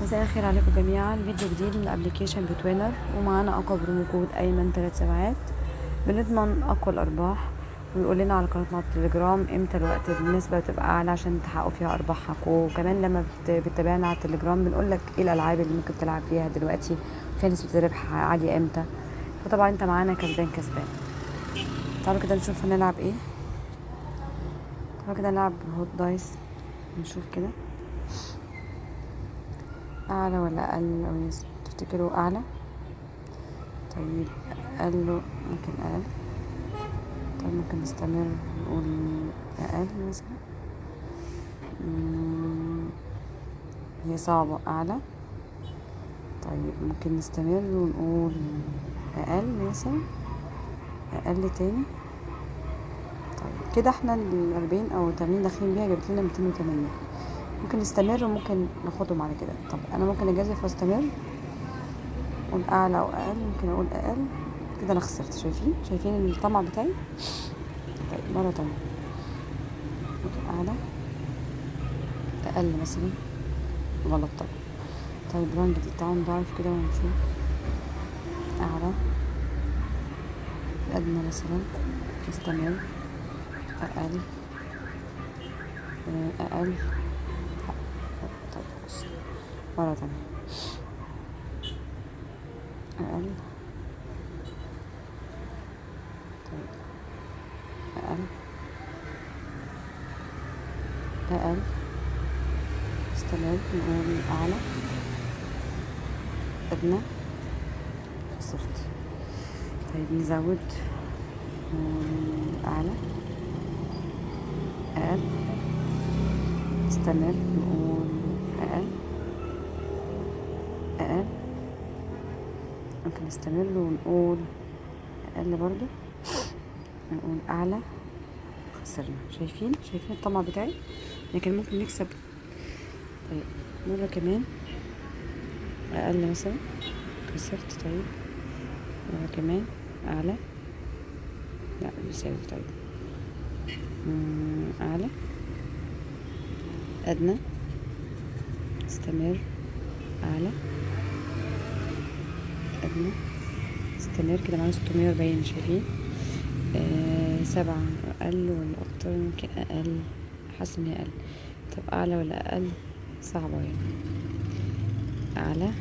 مساء الخير عليكم جميعا. فيديو جديد من ابلكيشن بتوينر، ومعانا اقوى برومو كود ايمن 3 ساعات. بنضمن اقوى الارباح، ويقول لنا على قناتنا على التليجرام امتى الوقت النسبه بتبقى اعلى عشان تحققوا فيها ارباحكم. وكمان لما بتتابعنا على التليجرام بنقول لك ايه الالعاب اللي ممكن تلعب فيها دلوقتي فيها نسبه الربح عاليه امتى. فطبعا انت معانا كسبان كسبان. تعالوا كده نشوف هنلعب ايه. تعالوا كده نلعب هوت دايس، نشوف كده اعلى ولا اقل، او تفتكروا اعلى؟ طيب اقل، ممكن اقل. طيب ممكن نستمر نقول اقل مثلا. هي صعبة اعلى. طيب ممكن نستمر ونقول اقل مثلا، اقل تاني. طيب كده احنا 40 او 80 داخلين بيها، جابت لنا 280. ممكن نستمر وممكن ناخدهم على كده. طب انا ممكن اجازف واستمر، اقول اعلى او اقل. ممكن اقول اقل. كده انا خسرت. شايفين الطمع بتاعي. طيب مرة تانية، ممكن اعلى، اقل مثلا. غلط طبعا. طيب ران جديد، تعالوا نضاعف كده ونشوف. اعلى، ادنى مثلا، نستمر، اقل، اقل. طيب بص، مرة تانية، اقل. طيب اقل، اقل، استمر، نقول اعلى، ادنى، خسرت. طيب نزود، نقول اعلى، اقل، استمر، نقول اقل، اقل. ممكن نستمر ونقول اقل برضو، نقول اعلى، خسرنا. شايفين الطمع بتاعي، لكن ممكن نكسب. طيب مرة كمان، اقل مثلا، خسرت. طيب مرة كمان، اعلى، لا يساوي. طيب اعلى، ادنى، استمر، اعلى، ادنى، استمر. كده معانا 640. شايفين 7 اقل ولا اكتر؟ ممكن اقل، حاسه ان هي اقل. طب اعلى ولا اقل؟ صعبه يعني. اعلى.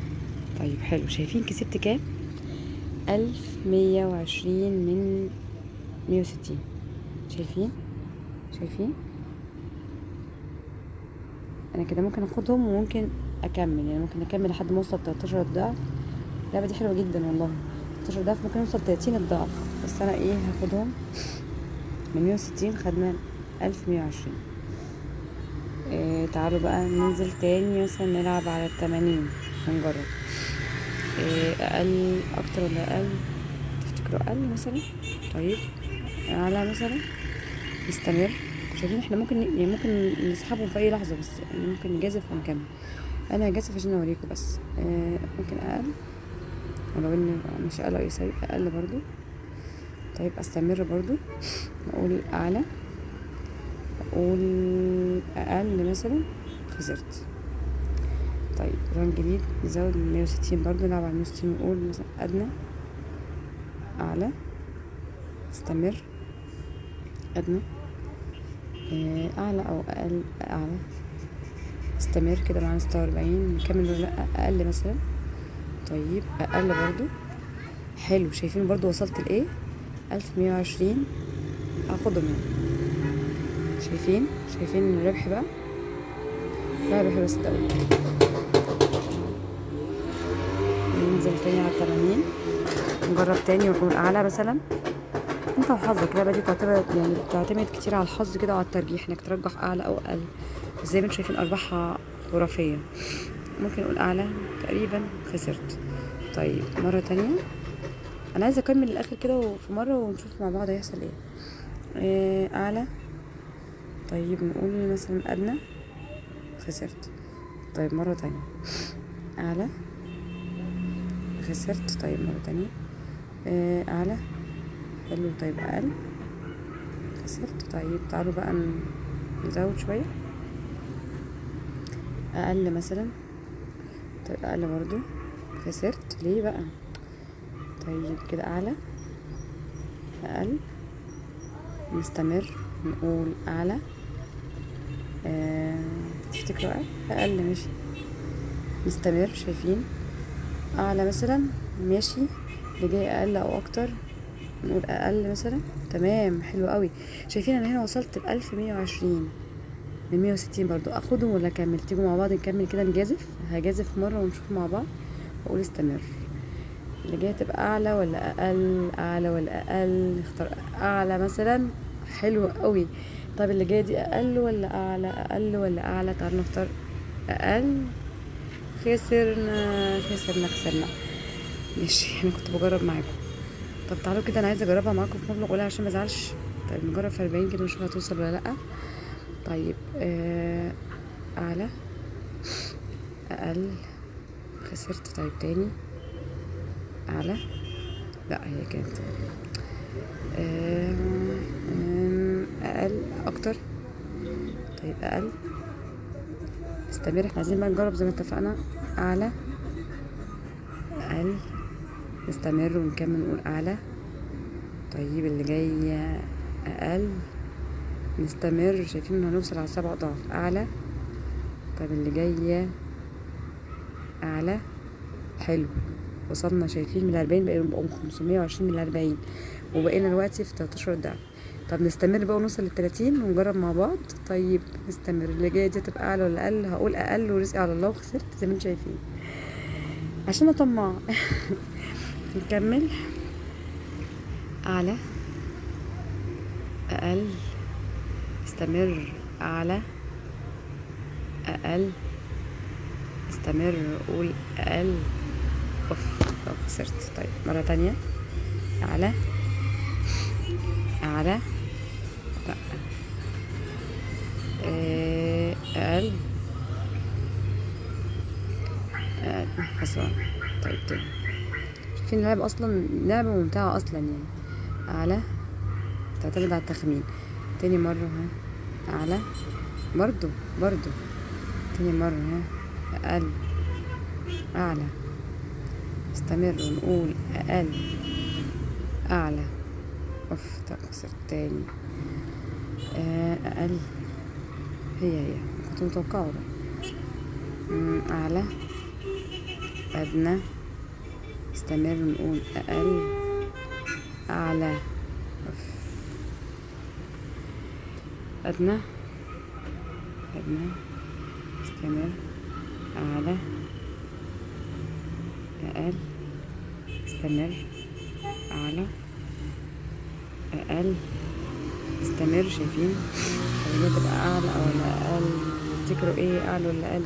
طيب حلو. شايفين كسبت كام؟ 1120 من 160. شايفين انا كده ممكن اخدهم وممكن اكمل، يعني ممكن اكمل لحد ما اوصل 13 ضعف. اللعبه دي حلوه جدا والله. 13 ضعف، ممكن اوصل 30 الضعف. بس انا هاخدهم من 160. خدنا 1120. تعالوا بقى ننزل تاني، مثلا نلعب على 80 ونجرب. اقل اكتر ولا اقل؟ تفتكروا اقل مثلا؟ طيب اعلى مثلا، نستمر. شايفين احنا ممكن يعني ممكن نسحبهم في اي لحظه، بس يعني ممكن نجازف ونكمل. انا هجازف عشان اوريكم بس. ممكن اقل، ولو ان مش اقل او يساوي، اقل برضو. طيب استمر برضو، اقول اعلى، اقول اقل مثلا، خسرت. طيب ران جديد، نزود من 160 برضو، نلعب على 160 ونقول مثلا ادنى، اعلى، استمر، ادنى، اعلى او اقل، اعلى، استمر. كده معانا 46. نكمل ولا لا؟ اقل مثلا. طيب اقل برضو. حلو. شايفين برضو وصلت لايه؟ 1120. اخدهم يعني. شايفين الربح بقى. لا ربح بس ده. ننزل تاني على 80، نجرب تاني ونقول اعلى مثلا. انت وحظك. اللعبه دي بتعتمد كتير على الحظ كده وعلى الترجيح، انك ترجح اعلى او اقل. زي ما انتم شايفين ارباحها خرافيه. ممكن نقول اعلى تقريبا، خسرت. طيب مره تانية، انا عايزه اكمل الاخر كده وفي مره ونشوف مع بعض هيحصل ايه. اعلى. طيب نقول مثلا ادنى، خسرت. طيب مره تانية، اعلى، خسرت. طيب مره تانية، اعلى، حلو. طيب اقل، خسرت. طيب تعالوا بقى نزود شويه. اقل مثلا، طيب اقل برضو، خسرت ليه بقى؟ طيب كده اعلى، اقل، نستمر، نقول اعلى. تفتكروا اقل؟ اقل ماشي، نستمر. شايفين اعلى مثلا، ماشي. اللي جاي اقل او اكتر، نقول اقل مثلا. تمام، حلو قوي. شايفين انا هنا وصلت ب1120 من 160. برضو اخدهم ولا اكمل؟ تيجوا مع بعض نكمل كده، نجازف. هجازف مره ونشوف مع بعض واقول استمر. اللي جايه تبقى اعلى ولا اقل؟ اعلى ولا اقل؟ نختار اعلى مثلا. حلو قوي. طب اللي جايه دي اقل ولا اعلى؟ اقل ولا اعلى؟ تعالوا نختار اقل. خسرنا خسرنا خسرنا. ماشي، انا كنت بجرب معاكم. طب تعالوا كده، انا عايزه اجربها معاكم في مبلغ قليل عشان ما ازعلش. طيب نجرب في 40 كده ونشوف هتوصل ولا لا. طيب اعلى، اقل، خسرت. طيب تاني، اعلى، لا هي كانت اقل، اكتر. طيب اقل، استمر. احنا عايزين بقى نجرب زي ما اتفقنا. اعلى، اقل، نستمر ونكمل نقول اعلى. طيب اللي جاي اقل، نستمر. شايفين ان هنوصل على 7 اضعاف. اعلى. طيب اللي جاي اعلى، حلو. وصلنا، شايفين من 40 بقوا 520 من 40، وبقينا دلوقتي في 13 ضعف. طب نستمر بقى ونوصل ل30 ونجرب مع بعض. طيب نستمر. اللي جايه دي تبقى اعلى ولا اقل؟ هقول اقل، ورزقي على الله، وخسرت زي ما انتم شايفين عشان انا طماع. نكمل. اعلى، اقل، استمر. اعلى، اقل، استمر. قول اقل. اوف، خسرت. طيب مرة تانية. اعلى، اعلى، لا، اقل، اقل، خسران. طيب تاني. شايفين اللعبة اصلا لعبة ممتعة اصلا يعني. اعلى، تعتمد على التخمين. تاني مرة، ها. اعلى، برضو. تاني مرة، ها. اقل، اعلى، استمر ونقول اقل، اعلى. اوف، طب خسرت تاني. اقل، هي كنت متوقعه ده. اعلى، ادنى، استمر ونقول اقل، اعلى. اوف. ادنى، استمر، اعلى، اقل، استمر، اعلى، اقل، استمر. شايفين اللي تبقى اعلى ولا اقل؟ تفتكروا ايه، اعلى ولا اقل؟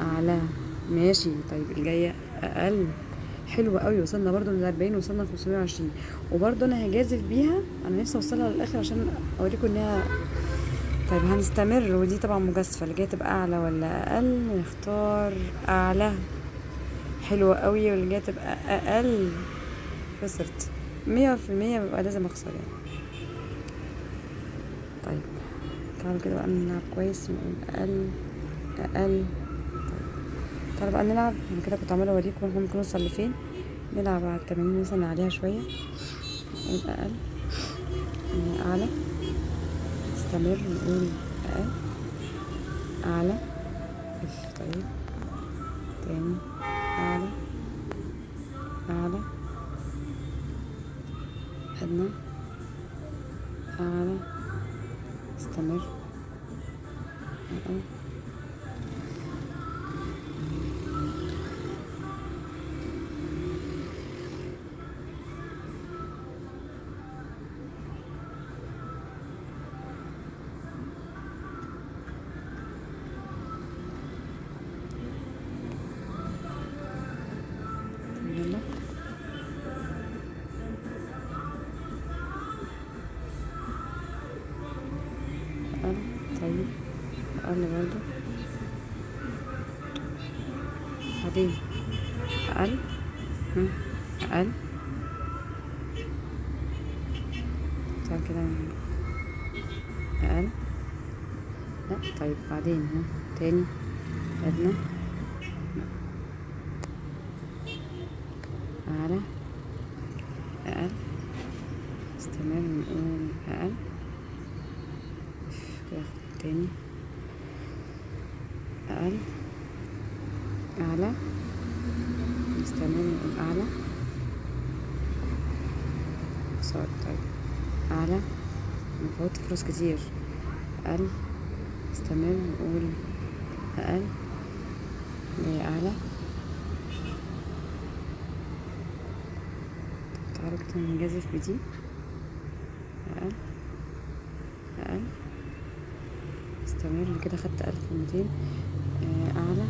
اعلى، ماشي. طيب الجايه اقل، حلو قوي. وصلنا برضو من 40، وصلنا ل 520. وبرضو انا هجازف بيها، انا نفسي اوصلها للاخر عشان اوريكم انها. طيب هنستمر، ودي طبعا مجازفه. اللي جايه تبقى اعلى ولا اقل؟ نختار اعلى، حلوة قوي. واللي جايه تبقى اقل، خسرت 100%. ببقى لازم اخسر يعني. طيب تعالوا كده بقى نلعب كويس، نقول اقل، اقل. تعالوا بقى نلعب. انا كده كنت عماله اوريكم احنا ممكن نوصل لفين. نلعب على التمارين مثلا عليها شويه. نقول اقل، اعلى، استمر، نقول اقل، اعلى. طيب تاني، اعلى، اعلى، ادنى، اعلى، استمر، اقل. يلا اقل. طيب اقل برضو، بعدين اقل، اقل. تعال كده، اقل، لا. طيب بعدين، تاني، ادنى، اعلى، نستمر نقول اعلى، صار طيب اعلى، نفوت فرص كتير، اقل، نستمر نقول اقل، جاي اعلى. تعالوا كده نجازف بدي، اقل اقل، استمر كده، خدت 1200. اعلى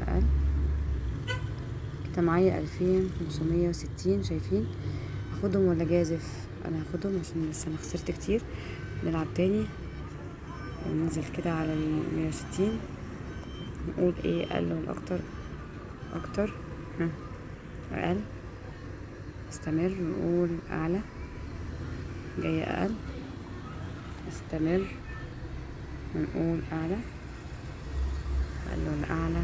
اقل، كده معايا 2560. شايفين؟ هاخدهم ولا جازف؟ انا هاخدهم عشان لسه انا خسرت كتير. نلعب تاني وننزل كده على 160، نقول ايه اقل ولا اكتر؟ اكتر. اقل، استمر نقول اعلى، جاية اقل، استمر ونقول اعلى، اقل ولا اعلى؟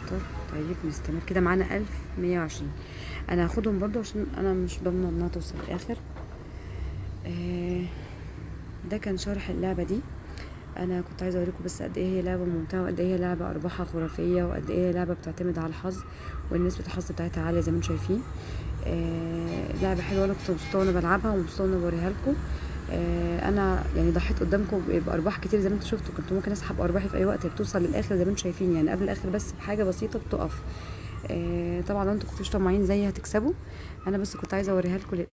اكتر. طيب نستمر كده، معانا 1120. انا هاخدهم برضو عشان انا مش ضامنه انها توصل الاخر. ده كان شرح اللعبه دي. انا كنت عايزه اوريكم بس قد ايه هي لعبه ممتعه، وقد ايه هي لعبه ارباحها خرافيه، وقد ايه هي لعبه بتعتمد على الحظ، وان نسبه الحظ بتاعتها عاليه زي ما انتم شايفين. لعبه حلوه، انا كنت مبسوطه وانا بلعبها ومبسوطه وانا بوريها لكم. انا يعني ضحيت قدامكم بارباح كتير زي ما انتم شفتوا، كنت ممكن اسحب ارباحي في اي وقت، بتوصل للاخر زي ما انتم شايفين، يعني قبل الاخر بس بحاجه بسيطه بتقف. طبعا لو انتوا كنتوش طماعين زي هتكسبوا، انا بس كنت عايزه اوريها لكم.